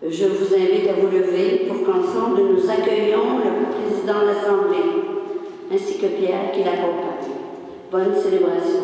Je vous invite à vous lever pour qu'ensemble nous accueillions le président de l'Assemblée, ainsi que Pierre qui l'accompagne. Bonne célébration.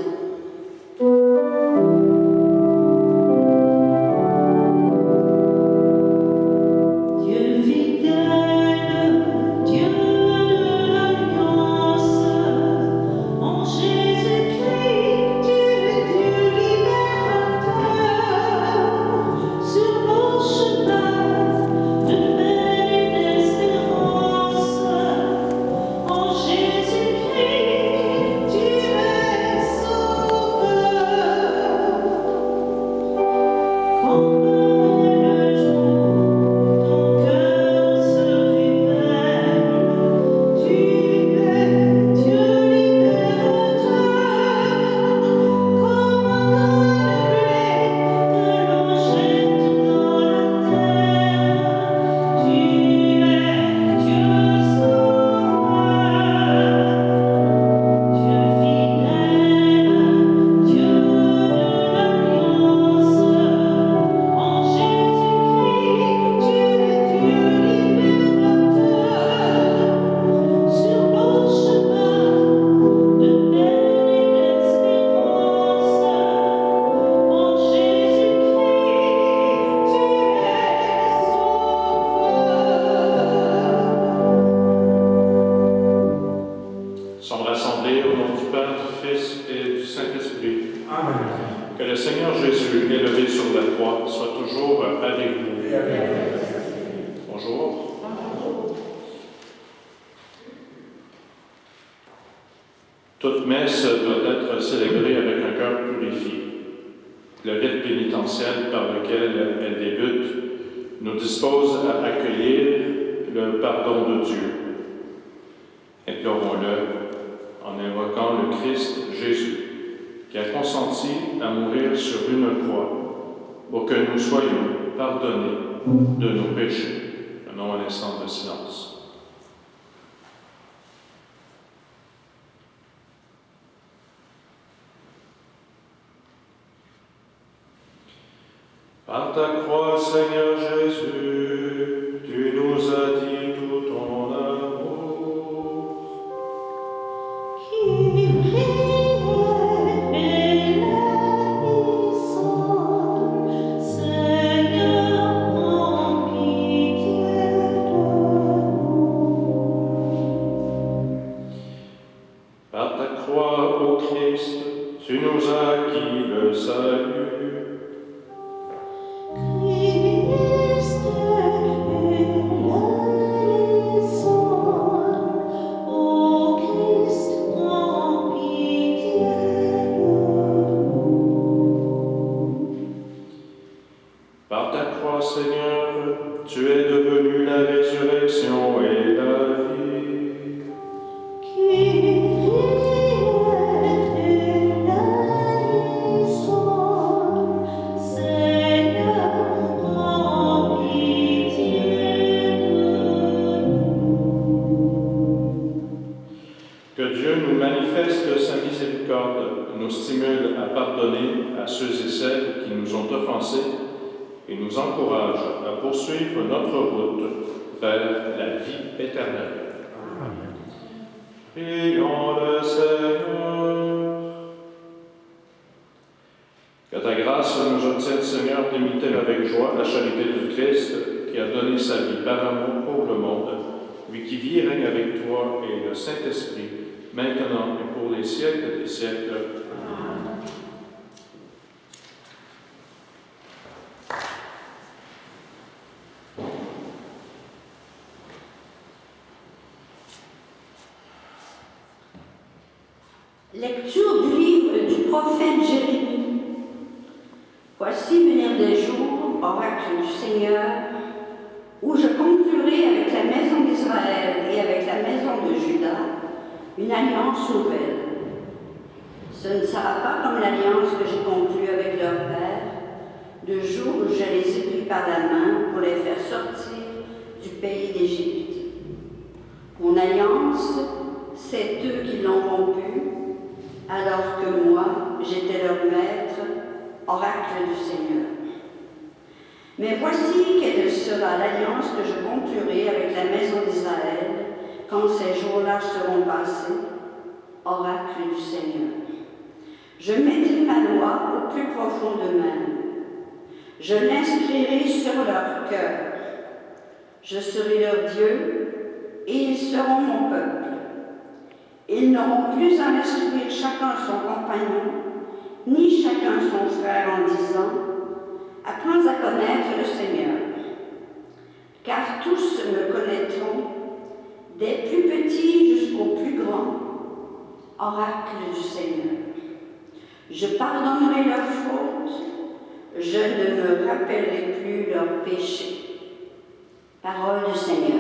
Toute messe doit être célébrée avec un cœur purifié. Le rite pénitentiel par lequel elle débute nous dispose à accueillir le pardon de Dieu. Implorons-le en invoquant le Christ Jésus, qui a consenti à mourir sur une croix pour que nous soyons pardonnés de nos péchés. Prenons un instant de silence. Par ta croix, Seigneur Jésus, tu nous as dit tout ton amour. Qui priait et Seigneur, prends pitié de nous. Par ta croix, ô Christ, tu nous as acquis le salut. Par ta croix, Seigneur, tu es devenu la résurrection et la vie. Qui Seigneur, prends pitié de nous. Que Dieu nous manifeste sa miséricorde, nous stimule à pardonner à ceux et celles qui nous ont offensés et nous encourage à poursuivre notre route vers la vie éternelle. Amen. Prions le Seigneur. Que ta grâce nous obtienne, Seigneur, d'imiter avec joie la charité du Christ qui a donné sa vie par amour pour le monde, lui qui vit et règne avec toi et le Saint-Esprit, maintenant et pour les siècles des siècles. Amen. Lecture du livre du prophète Jérémie. Voici venir des jours, oracle du Seigneur, où je conclurai avec la maison d'Israël et avec la maison de Juda une alliance nouvelle. Ce ne sera pas comme l'alliance que j'ai conclue avec leur père, le jour où je les ai pris par la main pour les faire sortir du pays d'Égypte. Mon alliance, c'est eux qui l'ont rompue, alors que moi, j'étais leur maître, oracle du Seigneur. Mais voici quelle sera à l'alliance que je conclurai avec la maison d'Israël quand ces jours-là seront passés, oracle du Seigneur. Je mettrai ma loi au plus profond d'eux-mêmes. Je l'inscrirai sur leur cœur. Je serai leur Dieu et ils seront mon peuple. Ils n'auront plus à instruire chacun son compagnon, ni chacun son frère en disant « Apprends à connaître le Seigneur ». Car tous me connaîtront, des plus petits jusqu'aux plus grands, oracle du Seigneur. Je pardonnerai leurs fautes, je ne me rappellerai plus leurs péchés. Parole du Seigneur.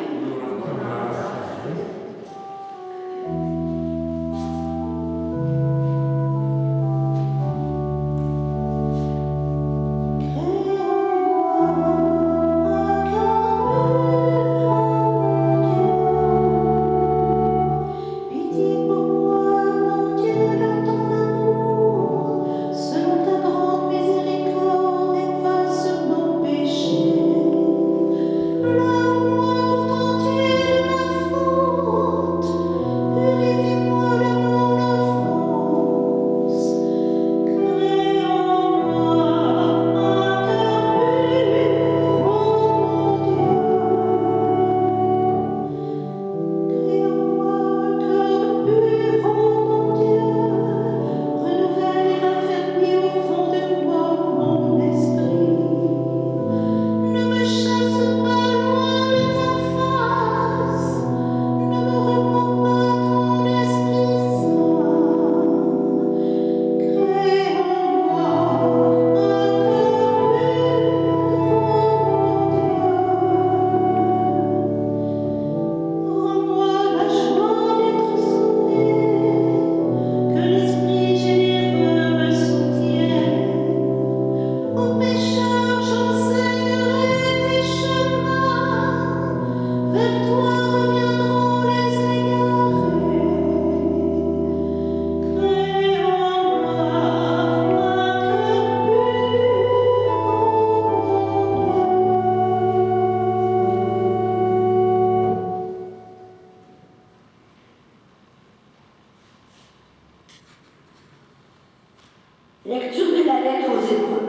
Lecture de la lettre aux Hébreux.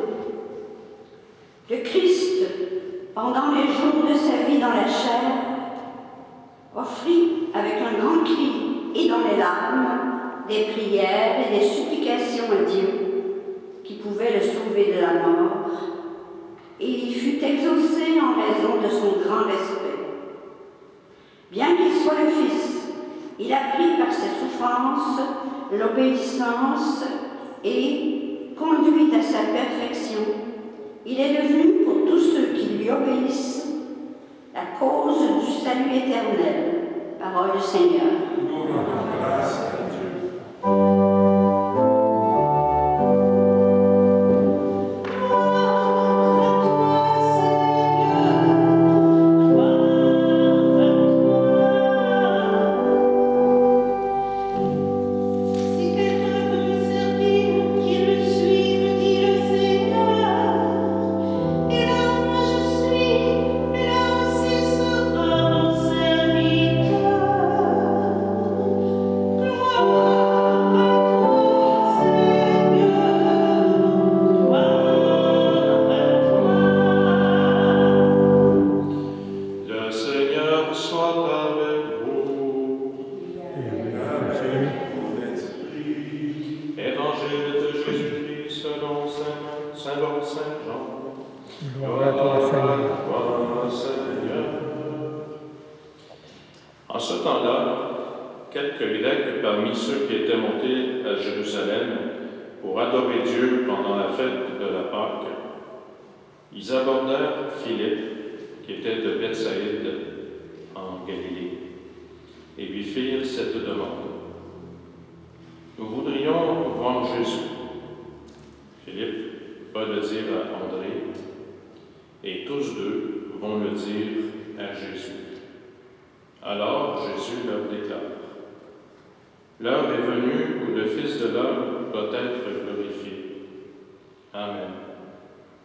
Le Christ, pendant les jours de sa vie dans la chair, offrit avec un grand cri et dans les larmes des prières et des supplications à Dieu qui pouvaient le sauver de la mort, et il fut exaucé en raison de son grand respect. Bien qu'il soit le Fils, il a pris par ses souffrances l'obéissance et, conduit à sa perfection, il est devenu pour tous ceux qui lui obéissent la cause du salut éternel. Parole du Seigneur. En ce temps-là, quelques Grecs parmi ceux qui étaient montés à Jérusalem pour adorer Dieu pendant la fête de la Pâque, ils abordèrent Philippe, qui était de Bethsaïde, en Galilée, et lui firent cette demande. Nous voudrions voir Jésus. Philippe va le dire à André, et tous deux vont le dire à Jésus. Alors Jésus leur déclare: l'heure est venue où le Fils de l'homme doit être glorifié. Amen.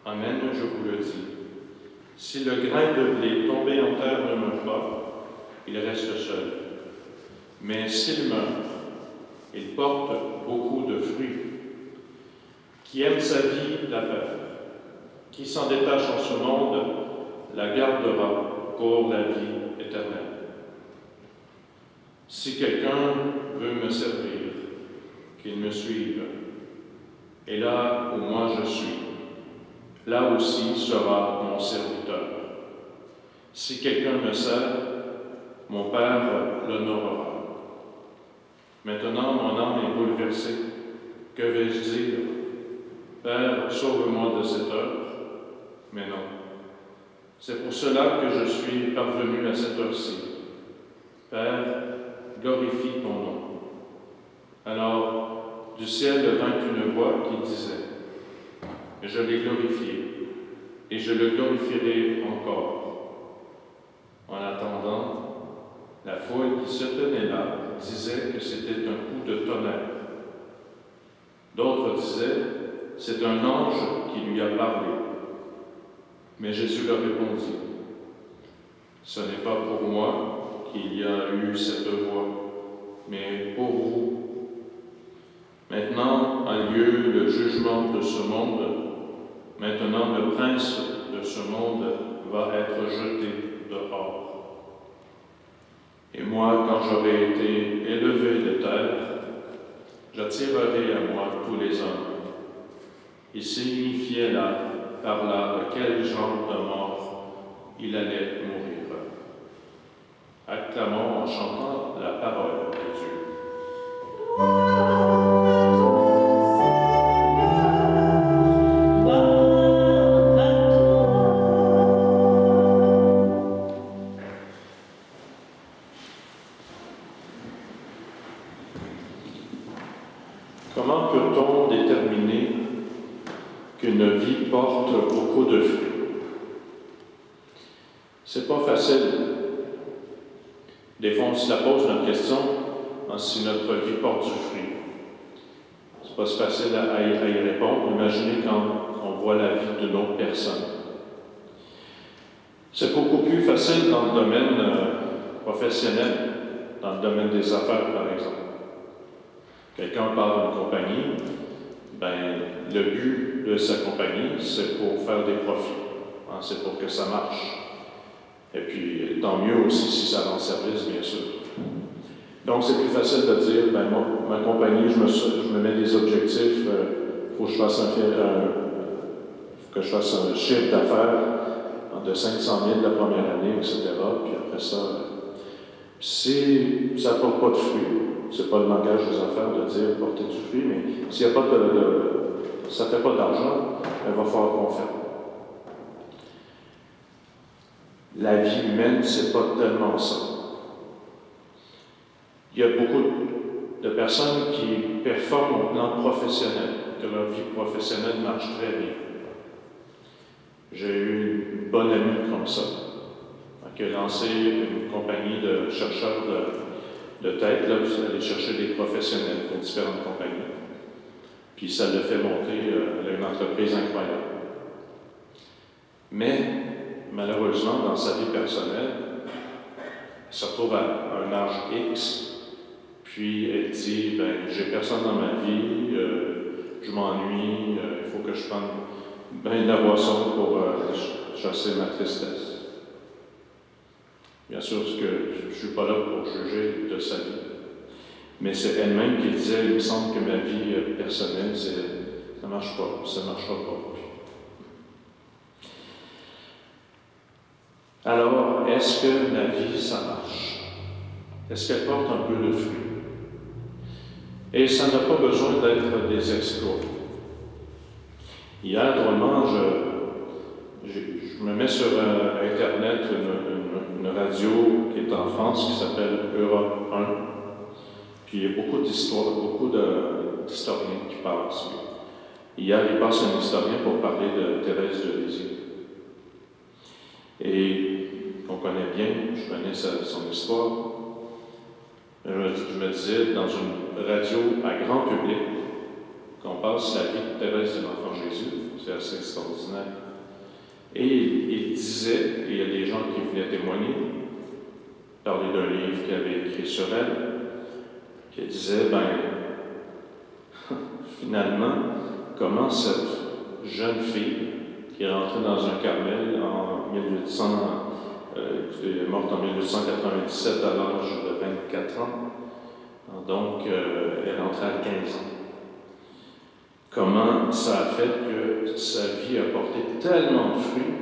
Amen, je vous le dis. Si le grain de blé tombé en terre ne meurt pas, il reste seul. Mais s'il meurt, il porte beaucoup de fruits. Qui aime sa vie la perd. Qui s'en détache en ce monde la gardera pour la vie éternelle. Si quelqu'un veut me servir, qu'il me suive. Et là où moi je suis, là aussi sera mon serviteur. Si quelqu'un me sert, mon Père l'honorera. Maintenant, mon âme est bouleversée. Que vais-je dire? Père, sauve-moi de cette heure. Mais non. C'est pour cela que je suis parvenu à cette heure-ci. Père, glorifie ton nom. Alors, du ciel vint une voix qui disait, je l'ai glorifié, et je le glorifierai encore. En attendant, la foule qui se tenait là disait que c'était un coup de tonnerre. D'autres disaient, c'est un ange qui lui a parlé. Mais Jésus leur répondit, ce n'est pas pour moi qu'il y a eu cette voix, mais pour vous. Maintenant a lieu le jugement de ce monde. Maintenant le prince de ce monde va être jeté dehors. Et moi, quand j'aurai été élevé de terre, j'attirerai à moi tous les hommes. Il signifiait là, par là, de quel genre de mort il allait mourir. Acclamons en chantant la parole de Dieu. Comment peut-on déterminer qu'une vie porte beaucoup de fruits? C'est pas facile. Des fois, on se la pose notre question si notre vie porte du fruit. C'est pas si facile à y répondre. Imaginez quand on voit la vie d'une autre personne. C'est beaucoup plus facile dans le domaine professionnel, dans le domaine des affaires, par exemple. Quelqu'un part d'une compagnie, le but de sa compagnie, c'est pour faire des profits. C'est pour que ça marche. Et puis, tant mieux aussi si ça rend service, bien sûr. Donc, c'est plus facile de dire, ma compagnie, je me mets des objectifs, il faut que je fasse un chiffre d'affaires de 500 000 la première année, etc. Puis après ça, si ça ne porte pas de fruits, c'est pas le langage des affaires de dire porter du fruit, mais s'il n'y a pas ça ne fait pas d'argent, il va falloir qu'on fasse. La vie humaine, c'est pas tellement ça. Il y a beaucoup de personnes qui performent au plan professionnel, que leur vie professionnelle marche très bien. J'ai eu une bonne amie comme ça, qui a lancé une compagnie de chercheurs de tête, là, vous allez chercher des professionnels pour différentes compagnies. Puis ça l'a fait monter, elle a une entreprise incroyable. Mais, malheureusement, dans sa vie personnelle, elle se retrouve à un âge X, puis elle dit, j'ai personne dans ma vie, je m'ennuie, il faut que je prenne de la boisson pour chasser ma tristesse. Bien sûr que je ne suis pas là pour juger de sa vie, mais c'est elle-même qui disait, il me semble que ma vie personnelle, ça ne marche pas, ça ne marchera pas. Alors, est-ce que ma vie, ça marche? Est-ce qu'elle porte un peu de fruit? Et ça n'a pas besoin d'être des exploits. Hier, drôlement, je me mets sur Internet une radio qui est en France qui s'appelle Europe 1. Puis il y a beaucoup d'histoires, beaucoup d'historiens qui passent. Hier, il passe un historien pour parler de Thérèse de Lisieux. Et qu'on connaît bien, je connais son histoire. Je me disais, dans une radio à grand public, qu'on passe la vie de Thérèse de l'Enfant Jésus, c'est assez extraordinaire. Et il disait, et il y a des gens qui venaient témoigner, parler d'un livre qu'il avait écrit sur elle, qui disait, finalement, comment cette jeune fille qui est rentrée dans un Carmel en 1800, elle est morte en 1897 à l'âge de 24 ans, donc elle est rentrée à 15 ans. Comment ça a fait que sa vie a porté tellement de fruits,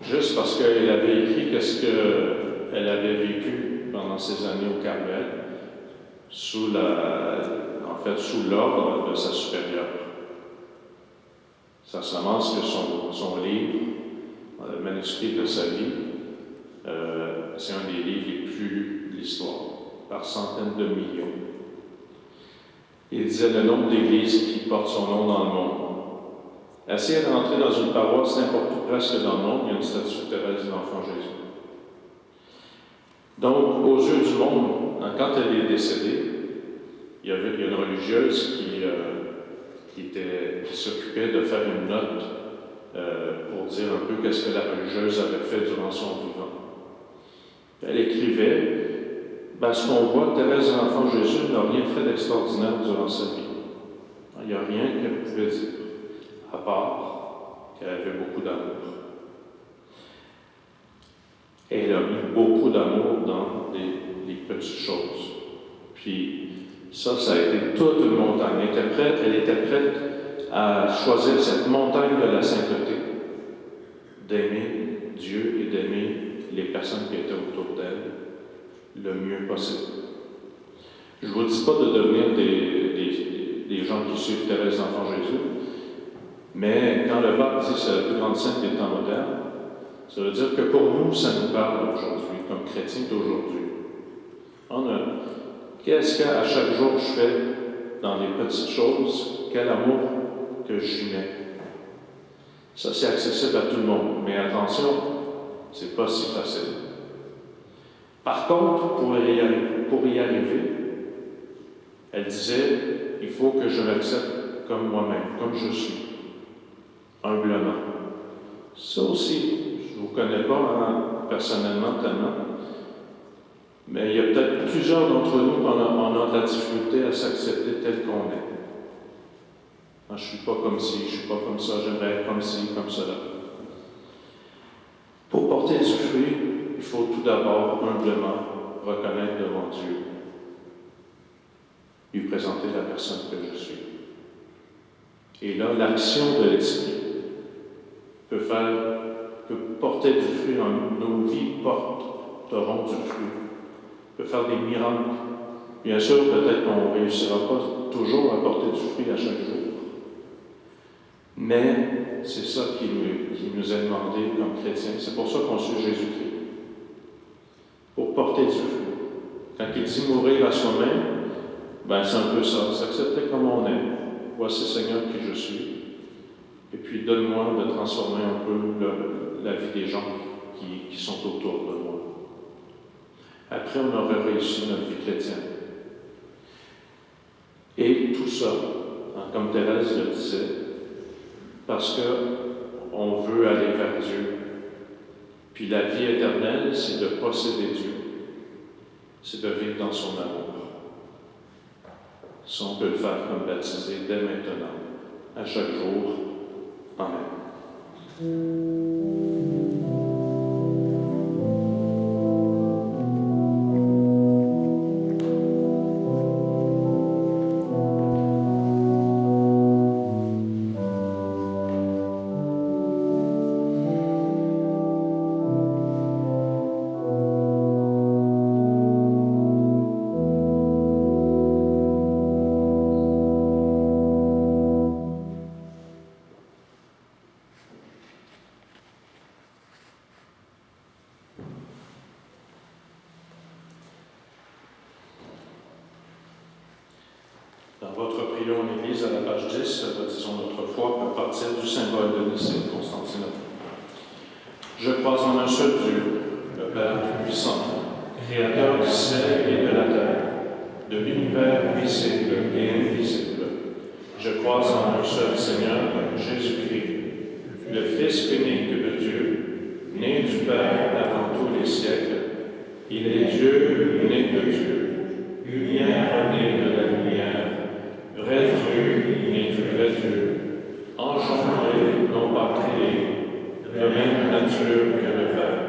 juste parce qu'elle avait écrit qu'est-ce qu'elle avait vécu pendant ces années au Carmel, sous l'ordre de sa supérieure. Ça s'annonce que son livre, le manuscrit de sa vie, c'est un des livres les plus lus de l'histoire, par centaines de millions. Il disait le nombre d'églises qui portent son nom dans le monde. Essayez d'entrer dans une paroisse n'importe où presque dans le monde, il y a une statue de Thérèse de l'Enfant Jésus. Donc, aux yeux du monde, quand elle est décédée, il y a une religieuse qui s'occupait de faire une note pour dire un peu qu'est-ce que la religieuse avait fait durant son vivant. Elle écrivait, ce qu'on voit, Thérèse de l'Enfant Jésus n'a rien fait d'extraordinaire durant sa vie. Il n'y a rien qu'elle pouvait dire, à part qu'elle avait beaucoup d'amour. Et elle a mis beaucoup d'amour dans les petites choses. Puis, ça a été toute une montagne. Elle était prête à choisir cette montagne de la sainteté, d'aimer Dieu et d'aimer les personnes qui étaient autour d'elle le mieux possible. Je ne vous dis pas de devenir des gens qui suivent Thérèse d'Enfant Jésus, mais quand le pape dit que c'est la plus grande sainte des temps modernes, ça veut dire que pour nous, ça nous parle aujourd'hui, comme chrétiens d'aujourd'hui. Qu'est-ce qu'à chaque jour je fais dans les petites choses? Quel amour que j'y mets? Ça, c'est accessible à tout le monde, mais attention, c'est pas si facile. Par contre, pour y arriver, elle disait, il faut que je m'accepte comme moi-même, comme je suis, humblement. Ça aussi, je ne vous connais pas personnellement tellement, mais il y a peut-être plusieurs d'entre nous qui ont de la difficulté à s'accepter tel qu'on est. Je ne suis pas comme ci, je ne suis pas comme ça, j'aimerais être comme ci, comme cela. Pour porter du fruit, il faut tout d'abord humblement reconnaître devant Dieu, lui présenter la personne que je suis. Et là, l'action de l'Esprit peut porter du fruit en nous. Nos vies porteront du fruit, peut faire des miracles. Bien sûr, peut-être qu'on ne réussira pas toujours à porter du fruit à chaque jour. Mais c'est ça qui nous est demandé comme chrétiens. C'est pour ça qu'on suit Jésus-Christ. Pour porter du fruit. Quand il dit mourir à soi-même, c'est un peu ça. S'accepter comme on est. Voici Seigneur qui je suis. Et puis donne-moi de transformer un peu la vie des gens qui sont autour de moi. Après, on aurait réussi notre vie chrétienne. Et tout ça, comme Thérèse le disait, parce qu'on veut aller vers Dieu. Puis la vie éternelle, c'est de posséder Dieu. C'est de vivre dans son amour. Si on peut le faire comme baptisé dès maintenant, à chaque jour. Amen. Dans votre prière en Église, à la page 10, disons notre foi à partir du symbole de Nicée, Constantinople. Je crois en un seul Dieu, le Père Tout-Puissant, Créateur du ciel et de la terre, de l'univers visible et invisible. Je crois en un seul Seigneur, Jésus-Christ, le Fils unique de Dieu, né du Père avant tous les siècles. Il est Dieu, né de Dieu, lumière née de la lumière, vrai Dieu, né du vrai Dieu, engendré, non pas créé, de même nature que le Père.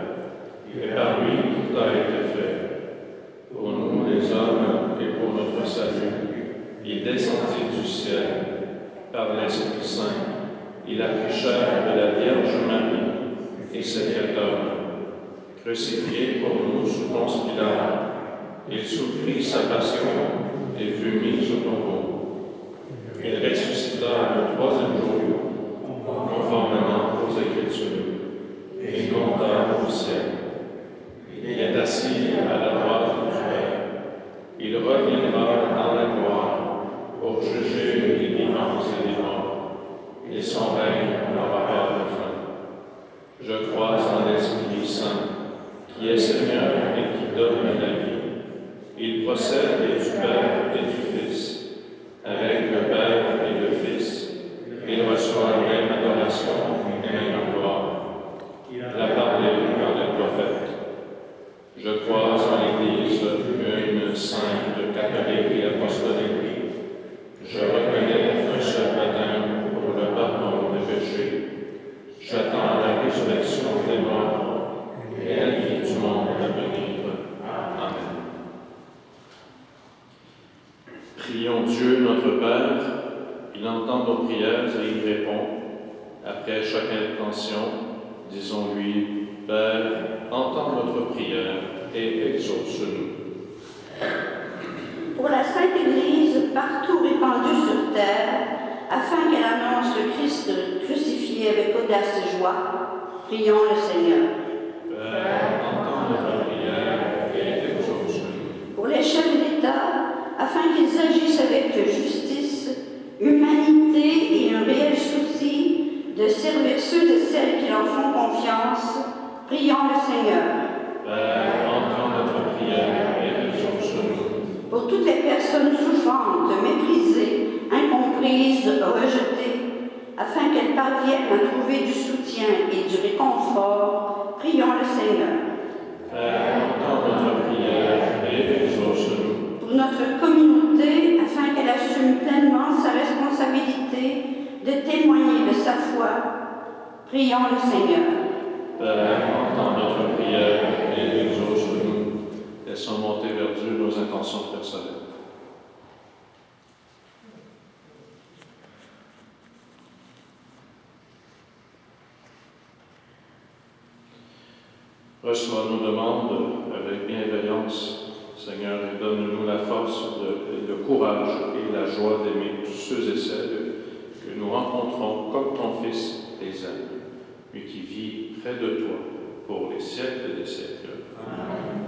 Et par lui tout a été fait. Pour nous les hommes et pour notre salut, il descendit du ciel par l'Esprit Saint. Il a pris chair de la Vierge Marie et s'est fait homme. Crucifié pour nous sous Ponce Pilate, il souffrit sa passion et fut mis au tombeau. Il ressuscita le troisième jour, conformément aux Écritures, et monta au ciel. Il est assis à la droite du Père. Il reviendra dans la gloire pour juger les vivants et les morts. Et son règne n'aura pas de fin. Je crois en l'Esprit Saint, qui est Seigneur et qui donne la vie. Il procède du Père et du Fils, avec le Père et le Fils. Il reçoit même adoration et même gloire. Il a parlé par les prophètes. Je crois en l'Église, une sainte, catholique et apostolique. Je reconnais un seul baptême pour le pardon des péchés. J'attends la résurrection des morts et la vie du monde à venir. Amen. Prions Dieu notre Père. Il entend nos prières et il répond. Après chaque intention, disons-lui, Père, entends notre prière et exauce-nous. Pour la Sainte Église, partout répandue sur terre, afin qu'elle annonce le Christ crucifié avec audace et joie, prions le Seigneur. Père, entends notre prière et exauce-nous. Pour les chefs d'État, afin qu'ils agissent avec justice, humanité et un réel souci de servir ceux et celles qui leur font confiance, prions le Seigneur. Père, entends notre prière et exauce-nous. Pour toutes les personnes souffrantes, méprisées, incomprises, rejetées, afin qu'elles parviennent à trouver du soutien et du réconfort, prions le Seigneur. Père, entends notre prière et exauce-nous. Pour notre communauté, afin qu'elle assume pleinement sa responsabilité de témoigner de sa foi, prions le Seigneur. Père, entends notre prière et exauce-nous. Laissons monter vers Dieu nos intentions personnelles. Reçois nos demandes avec bienveillance, Seigneur, et donne-nous la force, le courage et la joie d'aimer tous ceux et celles que nous rencontrons comme ton Fils les aime, lui qui vit près de toi pour les siècles des siècles. Amen.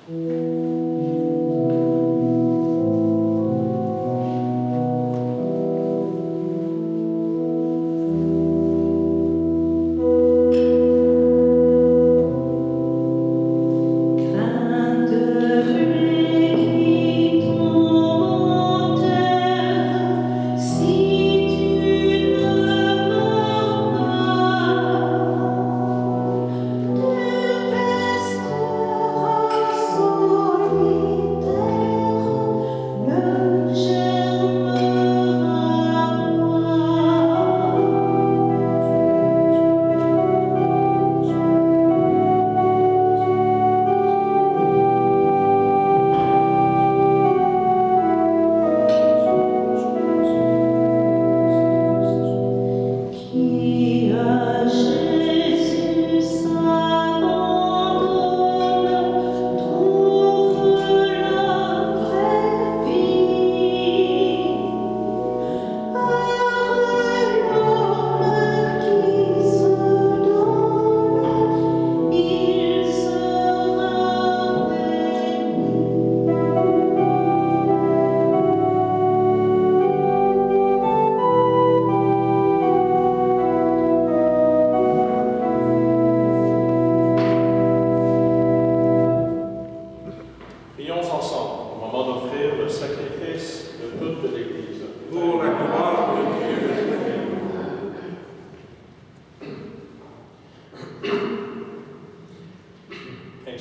Resteras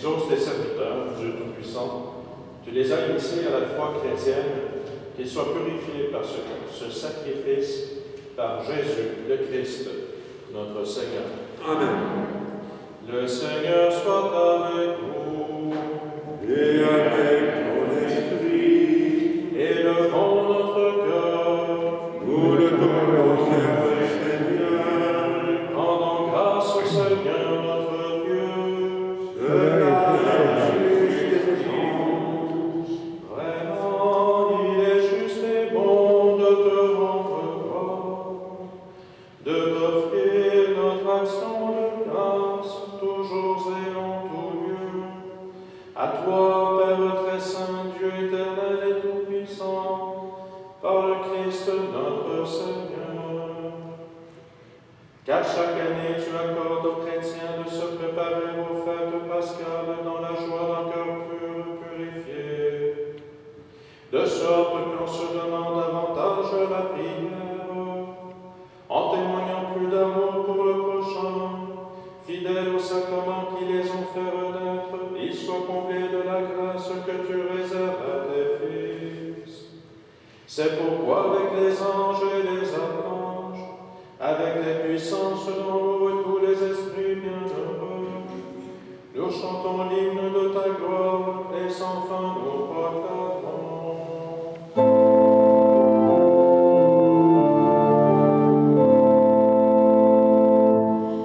exauces tes serviteurs, Dieu Tout-Puissant. Tu les as initiés à la foi chrétienne, qu'ils soient purifiés par ce sacrifice, par Jésus le Christ, notre Seigneur. Amen. Le Seigneur soit avec vous. Et avec ton esprit, Élevons notre cœur. nous le donnons au Seigneur. Rendons grâce au Seigneur notre Dieu. Cela est juste et bon. Vraiment, il est juste et bon de te rendre gloire, de t'offrir notre action de grâce, toujours et en tout lieu. À toi, Père très saint, Dieu éternel et tout-puissant, par le Christ notre Seigneur. Car chaque année tu accordes aux chrétiens de se préparer aux fêtes pascales dans la joie d'un cœur pur, purifié, de sorte qu'en se donnant davantage à la prière, en témoignant plus d'amour pour le prochain, fidèles aux sacrements qui les ont fait renaître, ils soient comblés de la grâce que tu réserves à tes fils. C'est pourquoi avec les anges et les archanges, avec les puissances dont nous et tous les esprits bienheureux, nous chantons l'hymne de ta gloire et sans fin nous proclamons.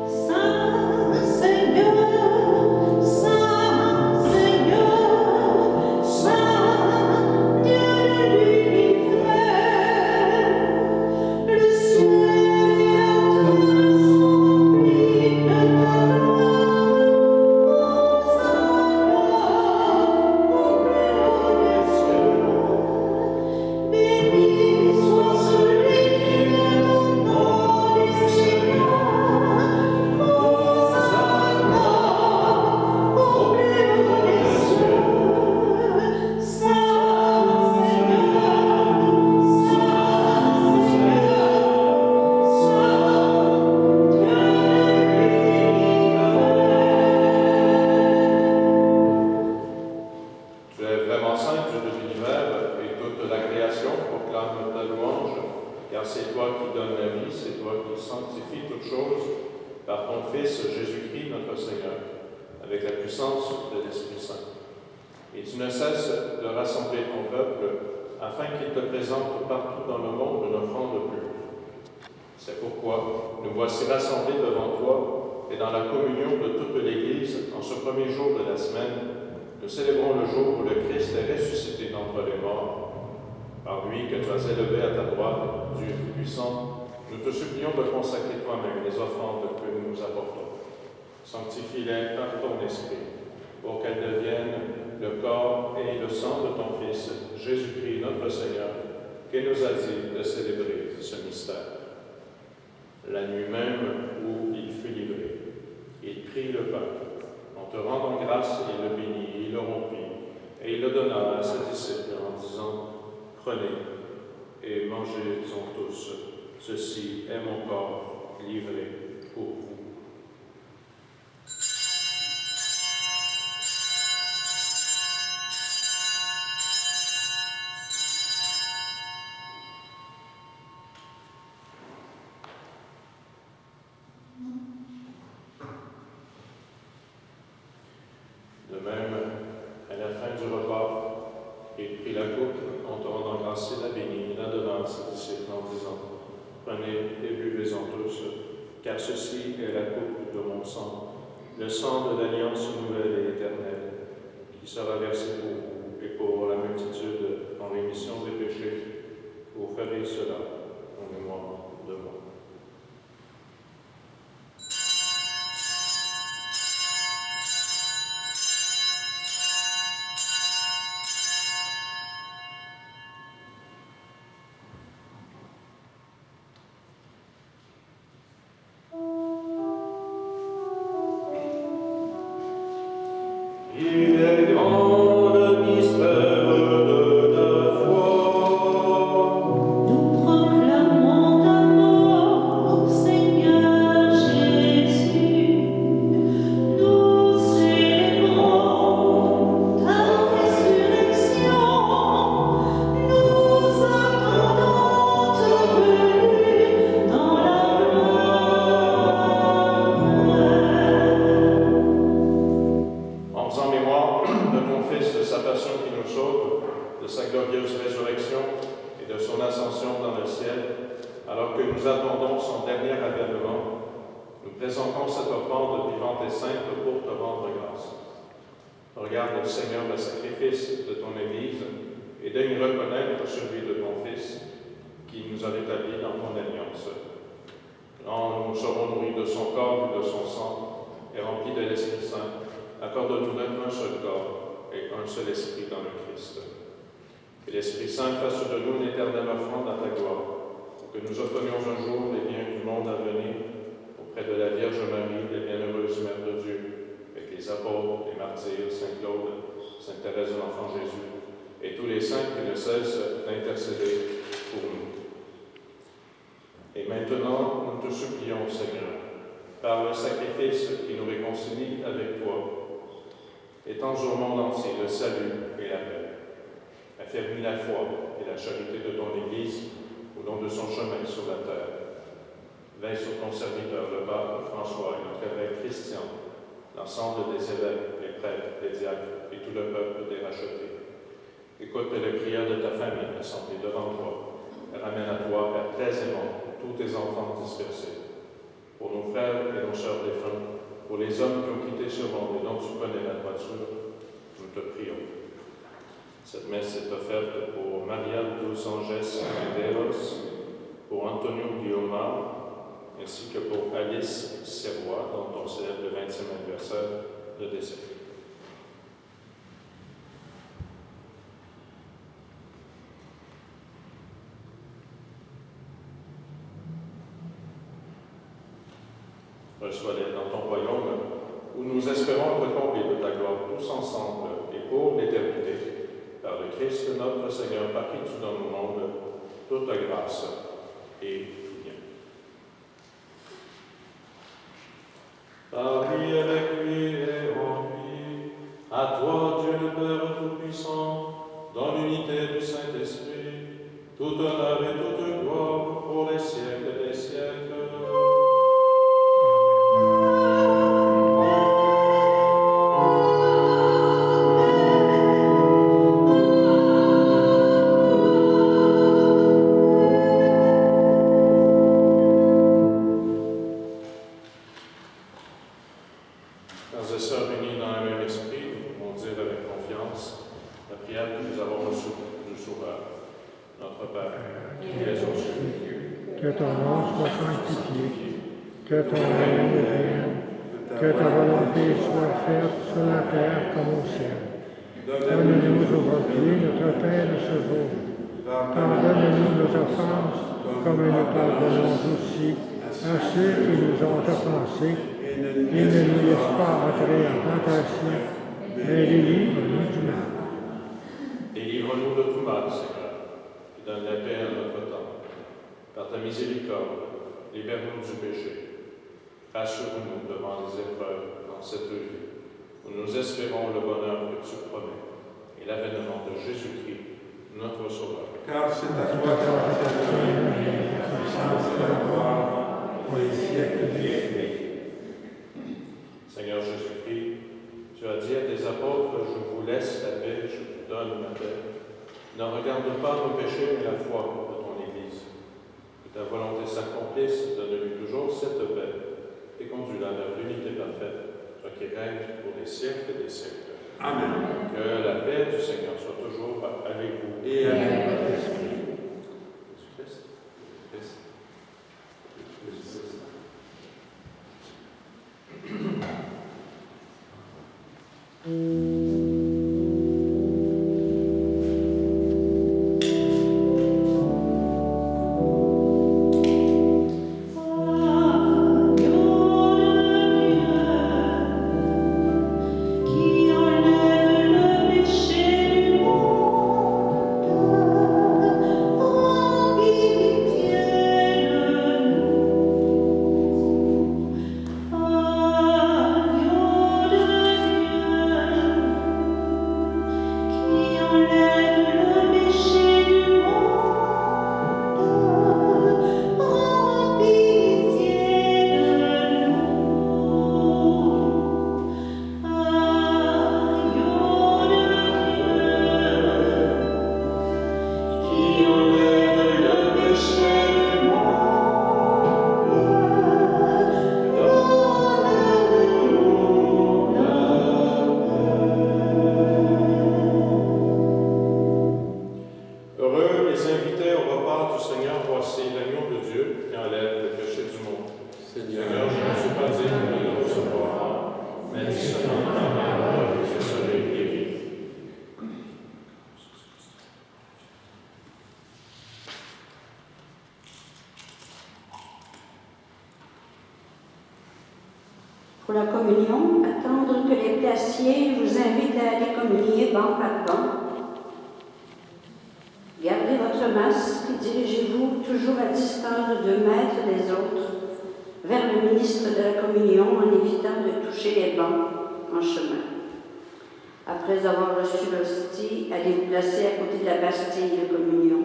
Saint Seigneur, Saint Dieu de l'univers, le ciel et la terre sont remplis de ta gloire. Hosanna au plus haut des cieux. Béni soit celui qui vient au nom du Seigneur. Hosanna au plus haut des cieux. Saint Seigneur, Saint Dieu de l'univers. Tu es vraiment saint, Dieu de l'univers, et toute la création proclame ta louange, car c'est toi qui donnes la vie, c'est toi qui sanctifies toutes choses par ton Fils Jésus-Christ, notre Seigneur, avec la puissance de l'Esprit Saint. Et tu ne cesses de rassembler ton peuple afin qu'il te présente partout dans le monde une offrande pure. C'est pourquoi nous voici rassemblés devant toi et dans la communion de toute l'Église en ce premier jour de la semaine. Nous célébrons le jour où le Christ est ressuscité d'entre les morts. Par lui que tu as élevé à ta droite, Dieu Tout-Puissant, nous te supplions de consacrer toi-même les offrandes que nous nous apportons. Sanctifie-les par ton esprit, pour qu'elles deviennent le corps et le sang de ton Fils, Jésus-Christ notre Seigneur, qui nous a dit de célébrer ce mystère. La nuit même où il fut livré, il prit le pain. En te rendant grâce, il le bénit, il le rompit, et il le donna à ses disciples en disant, « Prenez et mangez-en tous, ceci est mon corps livré pour vous. » De même, à la fin du repas, il prit la coupe, en te rendant grâce, il la bénit, il la donna à ses disciples en disant, « Prenez et buvez-en tous, car ceci est la coupe de mon sang, le sang de l'alliance nouvelle et éternelle, qui sera versé pour vous et pour la multitude en rémission des péchés. Vous ferez cela en mémoire de moi. » Il est grand le mystère de la foi. Nous proclamons ta mort, Seigneur Jésus. Nous célébrons présentons cette offrande vivante et sainte pour te rendre grâce. Regarde, Seigneur, le sacrifice de ton Église et daigne reconnaître celui de ton Fils qui nous a rétablis dans ton alliance. Quand nous serons nourris de son corps et de son sang et remplis de l'Esprit Saint, accorde-nous même un seul corps et un seul esprit dans le Christ. Que l'Esprit Saint fasse de nous une éternelle offrande à ta gloire, pour que nous obtenions un jour les biens du monde à venir auprès de la Vierge Marie, la bienheureuse Mère de Dieu, avec les apôtres, les martyrs, Saint Claude, Sainte Thérèse de l'Enfant Jésus, et tous les saints qui ne cessent d'intercéder pour nous. Et maintenant, nous te supplions, Seigneur, par le sacrifice qui nous réconcilie avec toi, étends au monde entier le salut et la paix. Affermis la foi et la charité de ton Église au long de son chemin sur la terre. Veille sur ton serviteur, le pape François, et notre évêque Christian, l'ensemble des évêques, les prêtres, les diacres et tout le peuple des rachetés. Écoute les prières de ta famille assemblée devant toi. Ramène à toi, Père très aimant, tous tes enfants dispersés. Pour nos frères et nos sœurs défunts, pour les hommes qui ont quitté ce monde et dont tu connais la droiture, nous te prions. Cette messe est offerte pour Maria dos Anges Medeiros, pour Antonio Guiomard, ainsi que pour Alice Serrois, dont on célèbre le 20e anniversaire de décès. Reçois-les dans ton royaume, où nous espérons être comblés de ta gloire tous ensemble et pour l'éternité. Par le Christ notre Seigneur, par qui tu donnes au monde toute grâce et bien. Par lui, avec lui et en lui, à toi, Dieu le Père Tout-Puissant, dans l'unité du Saint-Esprit, toute honneur et toute gloire pour les siècles des siècles. Frères et sœurs unis dans un même esprit, nous pouvons dire avec confiance la prière que nous avons reçue du Sauveur. Notre Père, qui es aux cieux, Que ton nom soit sanctifié, que ton règne vienne, que ta volonté soit faite sur la terre comme au ciel. Donne-nous aujourd'hui notre pain de ce jour. Pardonne-nous nos offenses, comme nous pardonnons aussi à ceux qui nous ont offensés. Et ne nous laisse pas entrer en tentation, mais délivre-nous du mal. délivre-nous de tout mal, Seigneur, et donne la paix à notre temps. Par ta miséricorde, libère-nous du péché. Rassure-nous devant les épreuves dans cette vie, où nous espérons le bonheur que tu promets et l'avènement de Jésus-Christ, notre Sauveur. Car c'est à toi qu'appartient la puissance et la gloire pour les siècles des siècles. Seigneur Jésus-Christ, tu as dit à tes apôtres, je vous laisse la paix, je vous donne la paix. Ne regarde pas nos péchés, mais la foi de ton Église. Que ta volonté s'accomplisse, donne-lui toujours cette paix et conduis-la vers l'unité parfaite, toi qui règnes pour les siècles des siècles. Amen. Que la paix du Seigneur soit toujours avec vous Et avec votre esprit. Jésus-Christ. Christ. Qui enlève Pour la communion, attendre que les placiers vous invitent à aller communier banc par banc. Gardez votre masque et dirigez-vous toujours à distance de 2 mètres des autres vers le ministre de la communion en évitant de toucher les bancs en chemin. Après avoir reçu l'hostie, allez vous placer à côté de la Bastille de communion.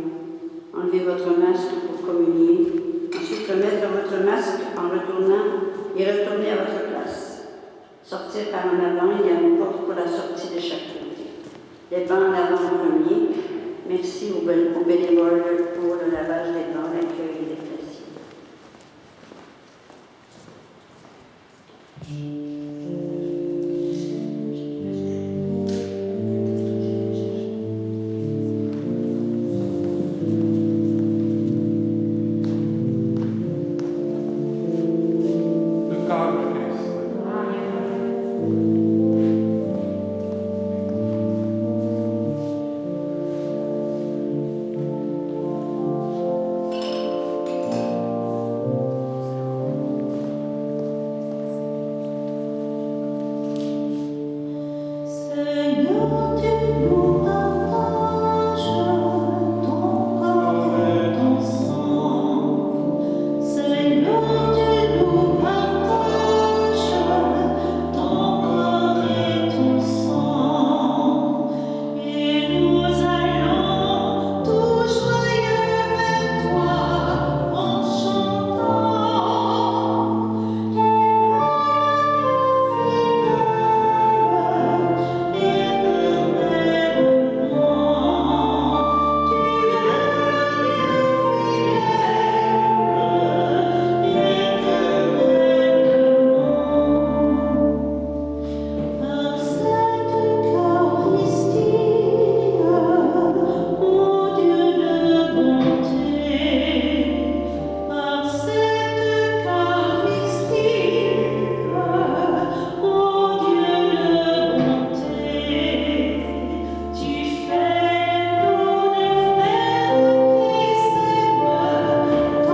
Enlevez votre masque pour communier. Ensuite, remettre votre masque en retournant et retourner à votre place. Sortir par en avant, il y a une porte pour la sortie de chaque côté. Les bancs en avant en premier. Merci aux bénévoles pour le lavage des bancs, l'accueil et les plaisirs. Le corps de Christ. Seigneur, tu nous partages ton corps et ton sang. Seigneur, tu nous partages ton corps et ton sang. Et nous allons tout joyeux vers toi en chantant. Par cette Eucharistie, ô Dieu de bonté, par cette Eucharistie, ô Dieu de bonté, tu fais de nous des frères qui s'aiment dans la paix.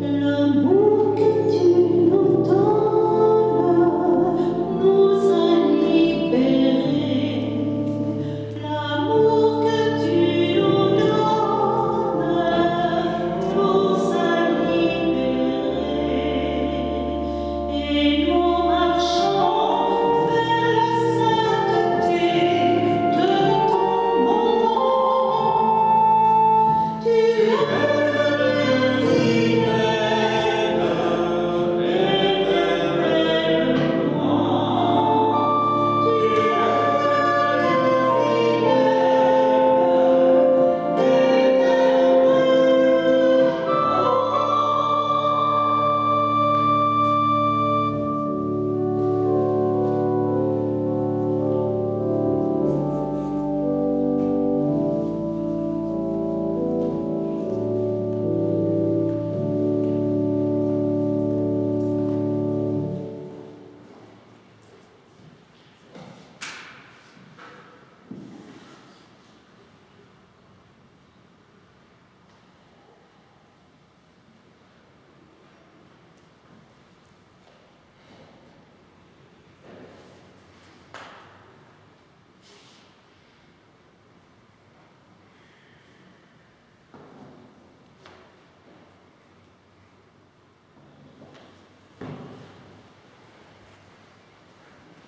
L'amour que tu nous donnes nous a libérés. L'amour que tu nous donnes nous a libérés. Et nous marchons vers la sainteté de ton nom. Tu es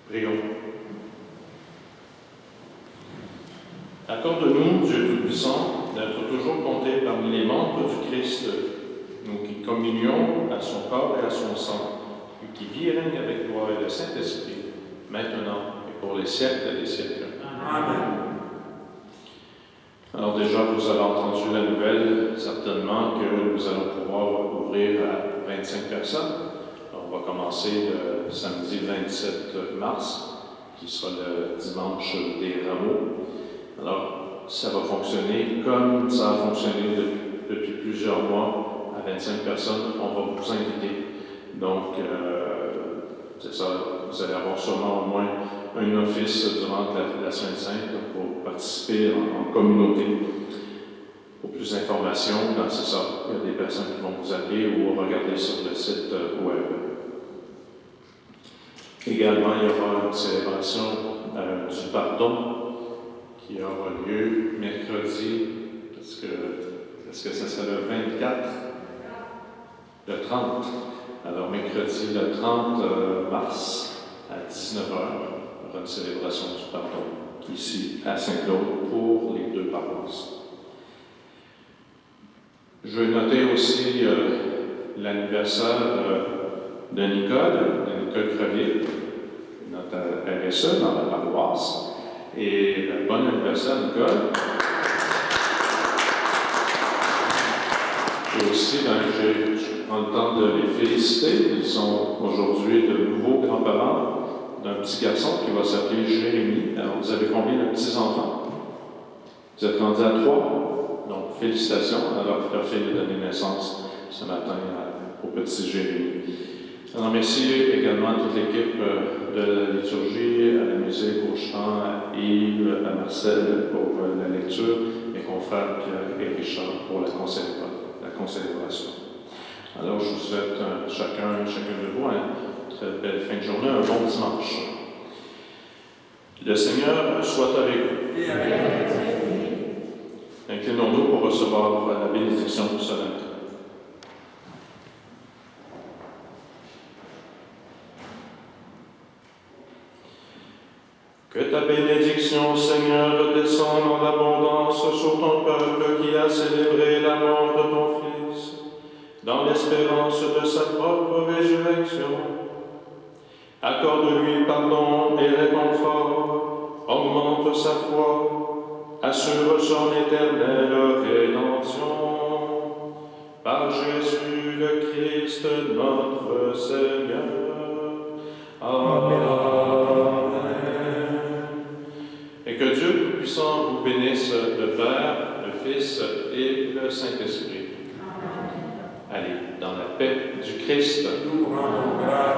Prions. Accorde-nous, Dieu Tout-Puissant, d'être toujours comptés parmi les membres du Christ, nous qui communions à son corps et à son sang, et qui vit et règne avec toi et le Saint-Esprit, maintenant et pour les siècles des siècles. Amen. Alors déjà, vous avez entendu la nouvelle, certainement, que nous allons pouvoir ouvrir à 25 personnes. Alors, on va commencer le samedi 27 mars, qui sera le dimanche des Rameaux. Alors, ça va fonctionner comme ça a fonctionné depuis plusieurs mois, à 25 personnes. On va vous inviter. Donc, c'est ça, vous allez avoir sûrement au moins un office durant la Semaine Sainte pour participer en communauté. Pour plus d'informations, c'est ça, il y a des personnes qui vont vous appeler ou regarder sur le site web. Également, il y aura une célébration du pardon qui aura lieu mercredi, est-ce que ça sera le 24? Le 30. Alors, mercredi, le 30 mars, à 19h, il y aura une célébration du pardon, ici, à Saint-Claude, pour les deux paroisses. Je vais noter aussi l'anniversaire de Nicole Crevier, notre RSE dans la paroisse. Et bon anniversaire, Nicole. Et aussi, je prends le temps de les féliciter. Ils sont aujourd'hui de nouveaux grands-parents d'un petit garçon qui va s'appeler Jérémy. Alors, vous avez combien de petits-enfants? Vous êtes rendus à 3. Donc, félicitations. Alors, leur fille a donné naissance ce matin au petit Jérémy. Alors, merci également à toute l'équipe de la liturgie, à la musique, au chant, à Yves, à Marcel pour la lecture, mes confrères Pierre et Richard pour la concélébration. Alors, je vous souhaite chacun de vous une très belle fin de journée, un bon dimanche. Le Seigneur soit avec vous. Et avec vous. Inclinons-nous pour recevoir la bénédiction solennelle. Que ta bénédiction, Seigneur, descende en abondance sur ton peuple qui a célébré la mort de ton Fils, dans l'espérance de sa propre résurrection. Accorde-lui pardon et réconfort, augmente sa foi, assure son éternelle rédemption. Par Jésus le Christ, notre Seigneur. Amen. Et que Dieu Tout-Puissant vous bénisse, le Père, le Fils et le Saint-Esprit. Allez, dans la paix du Christ. Nous rendons grâce.